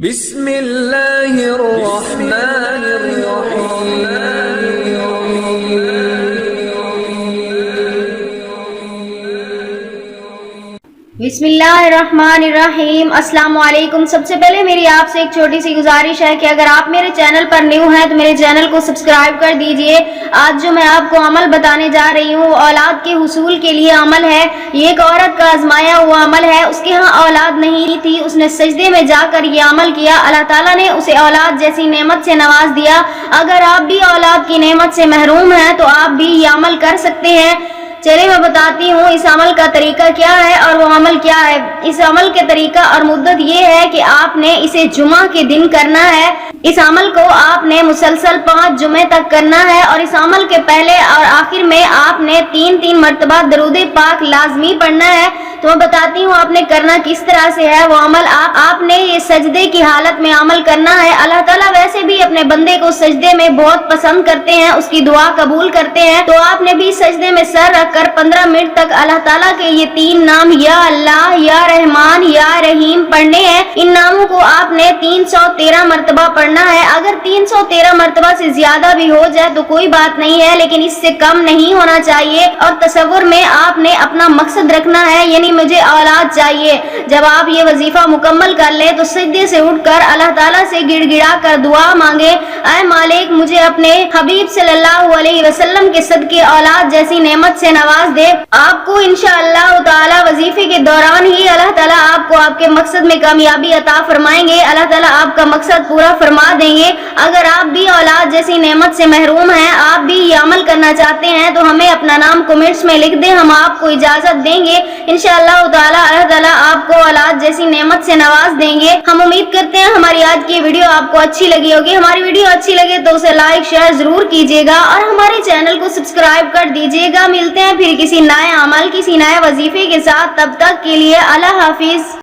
بسم اللہ الرحمن الرحیم بسم اللہ الرحمن الرحیم۔ السلام علیکم۔ سب سے پہلے میری آپ سے ایک چھوٹی سی گزارش ہے کہ اگر آپ میرے چینل پر نیو ہیں تو میرے چینل کو سبسکرائب کر دیجئے۔ آج جو میں آپ کو عمل بتانے جا رہی ہوں اولاد کے حصول کے لیے عمل ہے۔ یہ ایک عورت کا آزمایا ہوا عمل ہے۔ اس کے ہاں اولاد نہیں تھی، اس نے سجدے میں جا کر یہ عمل کیا، اللہ تعالیٰ نے اسے اولاد جیسی نعمت سے نواز دیا۔ اگر آپ بھی اولاد کی نعمت سے محروم ہیں تو آپ بھی یہ عمل کر سکتے ہیں۔ چلے میں بتاتی ہوں اس عمل کا طریقہ کیا ہے اور وہ عمل کیا ہے۔ اس عمل کے طریقہ اور مدت یہ ہے کہ آپ نے اسے جمعہ کے دن کرنا ہے۔ اس عمل کو آپ نے مسلسل 5 جمعے تک کرنا ہے اور اس عمل کے پہلے اور آخر میں آپ نے 3 مرتبہ درود پاک لازمی پڑھنا ہے۔ تو میں بتاتی ہوں آپ نے کرنا کس طرح سے ہے وہ عمل۔ آپ نے یہ سجدے کی حالت میں عمل کرنا ہے۔ اللہ تعالیٰ ویسے بھی اپنے بندے کو سجدے میں بہت پسند کرتے ہیں، اس کی دعا قبول کرتے ہیں، تو آپ نے بھی سجدے میں سر رکھ کر 15 منٹ تک اللہ تعالیٰ کے یہ 3 نام یا اللہ، یا رحمان، یا رحیم پڑھنے ہیں۔ ان ناموں کو آپ نے 313 مرتبہ پڑھنا ہے۔ اگر 313 مرتبہ سے زیادہ بھی ہو جائے تو کوئی بات نہیں ہے، لیکن اس سے کم نہیں ہونا چاہیے۔ اور تصور میں آپ نے اپنا مقصد رکھنا ہے، یعنی مجھے اولاد چاہیے۔ جب آپ یہ وظیفہ مکمل کر لیں تو سجدے سے اٹھ کر اللہ تعالیٰ سے گڑ گڑا کر دعا مانگے، اے مالک مجھے اپنے حبیب صلی اللہ علیہ وسلم کے صدقے اولاد جیسی نعمت سے نواز دے۔ آپ کو انشاءاللہ تعالی وظیفے کے دوران ہی اللہ تعالیٰ آپ کو آپ کے مقصد میں کامیابی عطا فرمائیں گے۔ اللہ تعالیٰ آپ کا مقصد پورا فرما دیں گے۔ اگر آپ بھی اولاد جیسی نعمت سے محروم ہیں، آپ بھی یہ عمل کرنا چاہتے ہیں تو ہمیں اپنا نام کمنٹس میں لکھ دیں، ہم آپ کو اجازت دیں گے انشاءاللہ تعالیٰ۔ اللہ تعالیٰ آپ کو اولاد جیسی نعمت سے نواز دیں گے۔ ہم امید کرتے ہیں ہماری آج کی ویڈیو آپ کو اچھی لگی ہوگی۔ ہماری ویڈیو اچھی لگے تو اسے لائک شیئر ضرور کیجیے گا اور ہمارے چینل کو سبسکرائب کر دیجیے گا۔ ملتے ہیں پھر کسی نئے عمل، کسی نئے وظیفے کے ساتھ، تب تک کے لیے اللہ حافظ۔